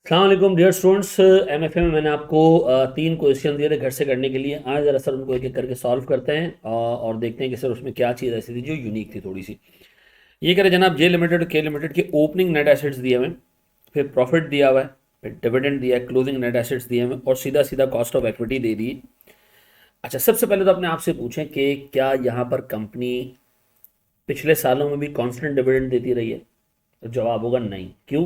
अस्सलाम वालेकुम dear students. MFA में मैंने आपको 3 क्वेश्चन दिए थे घर से करने के लिए। आज ज़रा सर उनको एक एक करके सॉल्व करते हैं और देखते हैं कि सर उसमें क्या चीज़ ऐसी थी जो यूनिक थी थोड़ी सी। ये कह रहे जनाब, जे लिमिटेड और के लिमिटेड के ओपनिंग नेट एसेट्स दिए हुए हैं, फिर प्रॉफिट दिया हुआ है, फिर डिविडेंड दिया है, क्लोजिंग नेट एसेट्स दिए हुए हैं और सीधा सीधा कॉस्ट ऑफ इक्विटी दे दी। अच्छा, सबसे पहले तो अपने आप से पूछें कि क्या यहाँ पर कंपनी पिछले सालों में भी कांस्टेंट डिविडेंड देती रही है? तो जवाब होगा नहीं। क्यों?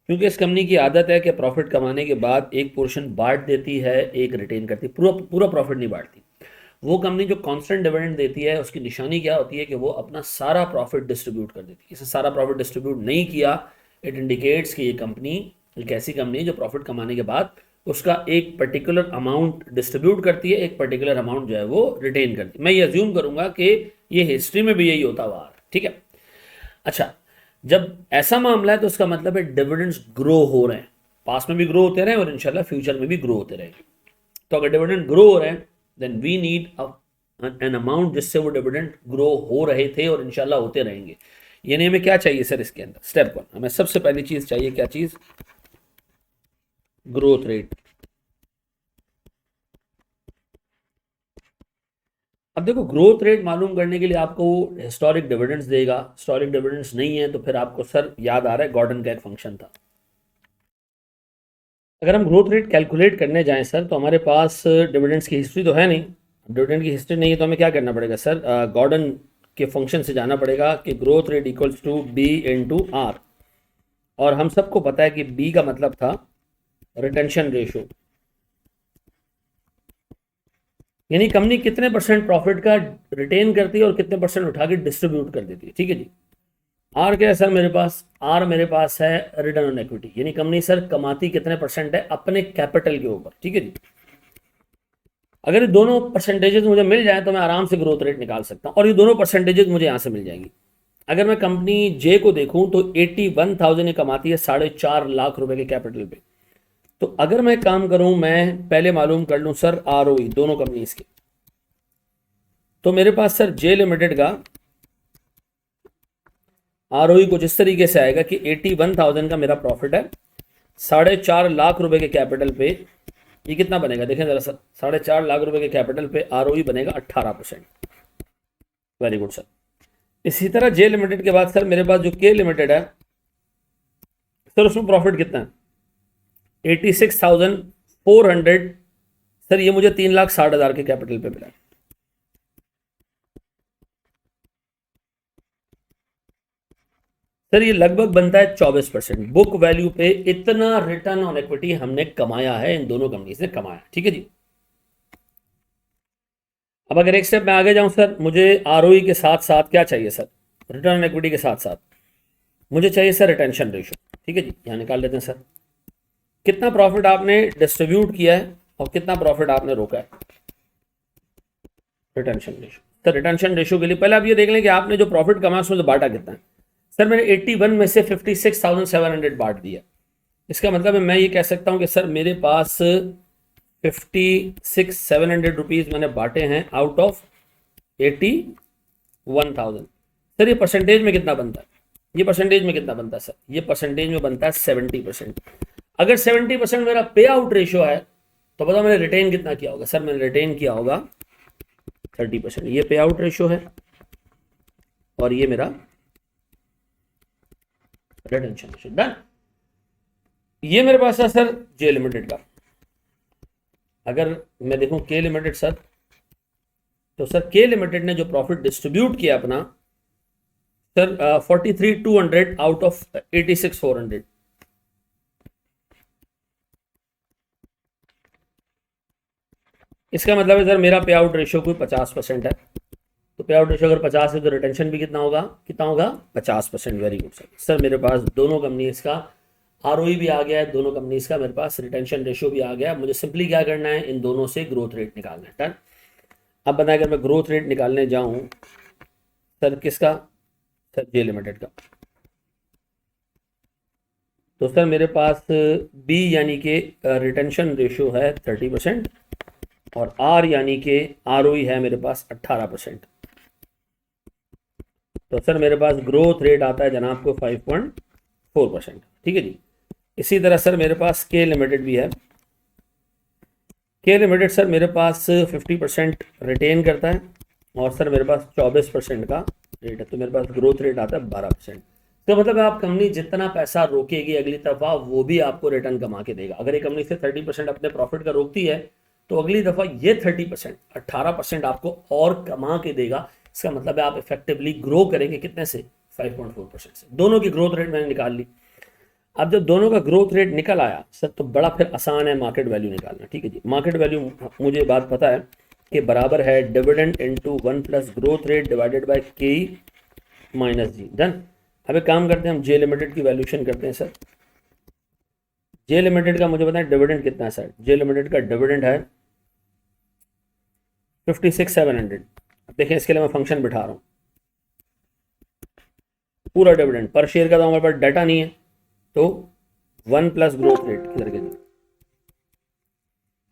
क्योंकि इस कंपनी की आदत है कि प्रॉफिट कमाने के बाद एक पोर्शन बांट देती है, एक रिटेन करती है, पूरा पूरा प्रॉफिट नहीं बांटती। वो कंपनी जो कांस्टेंट डिविडेंड देती है उसकी निशानी क्या होती है कि वो अपना सारा प्रॉफिट डिस्ट्रीब्यूट कर देती है। इसे सारा प्रॉफिट डिस्ट्रीब्यूट नहीं किया, इट इंडिकेट्स कि ये कंपनी एक ऐसी कंपनी है जो प्रॉफिट कमाने के बाद उसका एक पर्टिकुलर अमाउंट डिस्ट्रीब्यूट करती है, एक पर्टिकुलर अमाउंट जो है वो रिटेन करती है। मैं ये अज्यूम करूंगा कि ये हिस्ट्री में भी यही होता हुआ आ रहा है। ठीक है। अच्छा, जब ऐसा मामला है तो उसका मतलब है डिविडेंड्स ग्रो हो रहे हैं, पास्ट में भी ग्रो होते रहे और इंशाल्लाह फ्यूचर में भी ग्रो होते रहेंगे। तो अगर डिविडेंड ग्रो हो रहे हैं then we need an amount जिससे वो डिविडेंड ग्रो हो रहे थे और इंशाल्लाह होते रहेंगे। यानी हमें क्या चाहिए सर इसके अंदर? स्टेप 1, हमें सबसे पहली चीज चाहिए, क्या चीज? Growth rate. अब देखो, ग्रोथ रेट मालूम करने के लिए आपको हिस्टोरिक डिविडेंड्स देगा। हिस्टोरिक डिविडेंड्स नहीं है तो फिर आपको सर याद आ रहा है गॉर्डन का एक फंक्शन था। अगर हम ग्रोथ रेट कैलकुलेट करने जाएं सर तो हमारे पास डिविडेंड्स की हिस्ट्री तो है नहीं। डिविडेंड की हिस्ट्री नहीं है तो हमें क्या करना पड़ेगा सर? गॉर्डन के फंक्शन से जाना पड़ेगा कि growth rate equals to B into R. और हम सबको पता है कि बी का मतलब था रिटेंशन रेशो, यानी कंपनी कितने परसेंट प्रॉफिट का रिटेन करती है और कितने परसेंट उठा के डिस्ट्रीब्यूट कर देती है। ठीक है जी। आर क्या है सर मेरे पास? आर मेरे पास है रिटर्न ऑन इक्विटी, यानी कंपनी सर कमाती कितने परसेंट है अपने कैपिटल के ऊपर। ठीक है जी। अगर ये दोनों परसेंटेजेस मुझे मिल जाए तो मैं आराम से ग्रोथ रेट निकाल सकता हूँ और ये दोनों परसेंटेजेस मुझे यहाँ से मिल जाएंगी। अगर मैं कंपनी जे को देखूं तो 81,000 कमाती है 4.5 लाख रुपए के कैपिटल पे। तो अगर मैं काम करूं, मैं पहले मालूम कर लूं सर आरओई दोनों कंपनीज की। तो मेरे पास सर जे लिमिटेड का आरओई कुछ इस तरीके से आएगा कि 81,000 का मेरा प्रॉफिट है, 4.5 लाख रुपए के कैपिटल पे ये कितना बनेगा देखें जरा सर। 4.5 लाख रुपए के कैपिटल पे आरओई बनेगा 18%। Very good sir. इसी तरह जे लिमिटेड के बाद सर मेरे पास जो के लिमिटेड है सर, उसमें प्रॉफिट कितना है? 86,400। सर ये मुझे 3,60,000 के कैपिटल पे मिला। सर ये लगभग बनता है 24%। बुक वैल्यू पे इतना रिटर्न ऑन इक्विटी हमने कमाया है, इन दोनों कंपनीज ने कमाया। ठीक है जी। अब अगर एक स्टेप में आगे जाऊं सर, मुझे आरओई के साथ साथ क्या चाहिए सर? रिटर्न ऑन इक्विटी के साथ साथ मुझे चाहिए सर रिटेंशन रेशो। ठीक है जी, यहाँ निकाल लेते हैं सर। कितना प्रॉफिट आपने डिस्ट्रीब्यूट किया है और कितना प्रॉफिट आपने रोका है? Retention ratio. Sir retention ratio के लिए पहले आप ये देख लें कि आपने जो प्रॉफिट कमाया उसमें से बांटा कितना है। सर मैंने 81 में से 56,700 बांट दिया। इसका मतलब है मैं ये कह सकता हूं कि सर मेरे पास 56,700 रुपीज मैंने बांटे हैं आउट ऑफ 81,000। सर ये परसेंटेज में कितना बनता है? ये परसेंटेज में कितना बनता है सर? ये परसेंटेज में बनता है 70%। अगर 70% मेरा पे आउट रेशियो है तो बताओ मैंने रिटेन कितना किया होगा? सर मैंने रिटेन किया होगा 30%। ये पे आउट रेशियो है और ये मेरा रिटेंशन रेशियो। डन। ये मेरे पास है सर जे लिमिटेड का। अगर मैं देखूं के लिमिटेड सर, तो सर के लिमिटेड ने जो प्रॉफिट डिस्ट्रीब्यूट किया अपना सर 43,200 आउट ऑफ 86,400। इसका मतलब है सर मेरा पे आउट रेशियो कोई 50% है। तो पे आउट रेशियो अगर 50 है तो रिटेंशन भी कितना होगा? कितना होगा? 50%। Very good sir. सर मेरे पास दोनों कंपनीज का आरओई भी आ गया है, दोनों कंपनीज का मेरे पास रिटेंशन रेशियो भी आ गया है। मुझे सिंपली क्या करना है? इन दोनों से ग्रोथ रेट निकालना है। डन। अब बताएं, अगर मैं ग्रोथ रेट निकालने जाऊं सर किसका? सर जे लिमिटेड का। तो सर मेरे पास बी यानी कि रिटेंशन रेशियो है 30% और आर यानी कि आरओई है मेरे पास 18%। तो सर मेरे पास ग्रोथ रेट आता है जनाब को 5.4%। ठीक है जी। इसी तरह सर मेरे पास के लिमिटेड भी है। के लिमिटेड सर मेरे पास 50% रिटेन करता है और सर मेरे पास 24% का रेट है, तो मेरे पास ग्रोथ रेट आता है 12%। तो मतलब आप कंपनी जितना पैसा रोकेगी अगली दफ़ा वो भी आपको रिटर्न कमा के देगा। अगर ये कंपनी से 30% अपने प्रॉफिट का रोकती है तो अगली दफ़ा ये 30% 18% आपको और कमा के देगा। इसका मतलब है आप इफेक्टिवली ग्रो करेंगे कितने से, 5.4% से। दोनों की ग्रोथ रेट मैंने निकाल ली। अब जब दोनों का ग्रोथ रेट निकल आया सर तो बड़ा फिर आसान है मार्केट वैल्यू निकालना। ठीक है जी, मार्केट वैल्यू मुझे बात पता है कि बराबर है dividend into 1 plus growth rate divided by के माइनस जी। डन। अब एक काम करते हैं, हम जे लिमिटेड की वैल्यूएशन करते हैं सर। जे लिमिटेड का मुझे बताएं डिविडेंड कितना है सर। जे लिमिटेड का डिविडेंड है 56,700। अब देखें इसके लिए मैं फंक्शन बिठा रहा हूँ, पूरा डिविडेंड पर शेयर का तो हमारे पास डाटा नहीं है, तो 1 प्लस ग्रोथ रेट किधर के जी,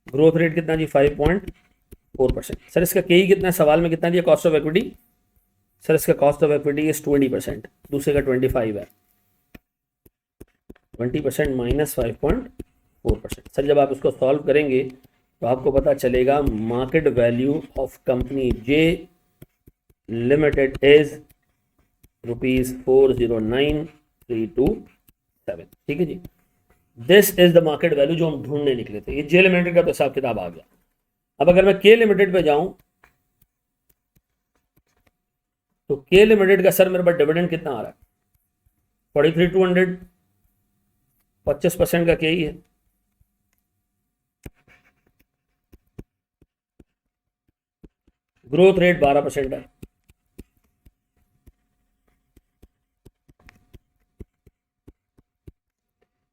ग्रोथ रेट कितना जी 5.4%। सर इसका के कितना है, सवाल में कितना दिया कॉस्ट ऑफ इक्विटी। सर इसका कॉस्ट ऑफ इक्विटी इज 20%, दूसरे का 25 है। 20% माइनस 5.4%। सर जब आप इसको सॉल्व करेंगे तो आपको पता चलेगा market value of company J limited is ₹409,327। ठीक है जी, this is the market value जो हम ढूंढने निकले थे। ये जे लिमिटेड का तो हिसाब किताब आ गया। अब अगर मैं के लिमिटेड पे जाऊं तो के लिमिटेड का सर मेरे पास डिविडेंड कितना आ रहा है, 43,200, 25% का के ही है। ग्रोथ रेट 12% है।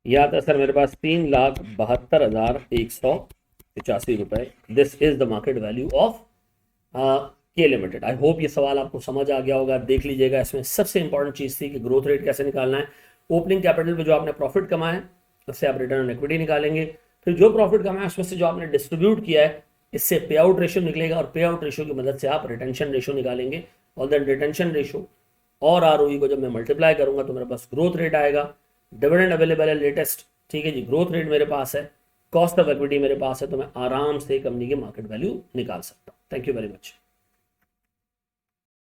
यह आता है सर मेरे पास 3,72,185 रुपए। This is the market value of के लिमिटेड। आई होप ये सवाल आपको समझ आ गया होगा। देख लीजिएगा, इसमें सबसे इंपॉर्टेंट चीज़ थी कि ग्रोथ रेट कैसे निकालना है। ओपनिंग कैपिटल पे जो आपने प्रॉफिट कमाया है उससे आप रिटर्न ऑन इक्विटी निकालेंगे। फिर जो प्रॉफिट कमाया उसमें से जो आपने डिस्ट्रीब्यूट किया है इससे पे आउट रेशियो निकलेगा और पे आउट रेशियो की मदद से आप रिटेंशन रेशियो निकालेंगे। और देन रिटेंशन रेशियो और आरओई को जब मैं मल्टीप्लाई करूंगा तो मेरे पास ग्रोथ रेट आएगा। डिविडेंड अवेलेबल है लेटेस्ट। ठीक है जी, ग्रोथ रेट मेरे पास है, कॉस्ट ऑफ इक्विटी मेरे पास है, तो मैं आराम से कंपनी की मार्केट वैल्यू निकाल सकता हूँ। Thank you very much.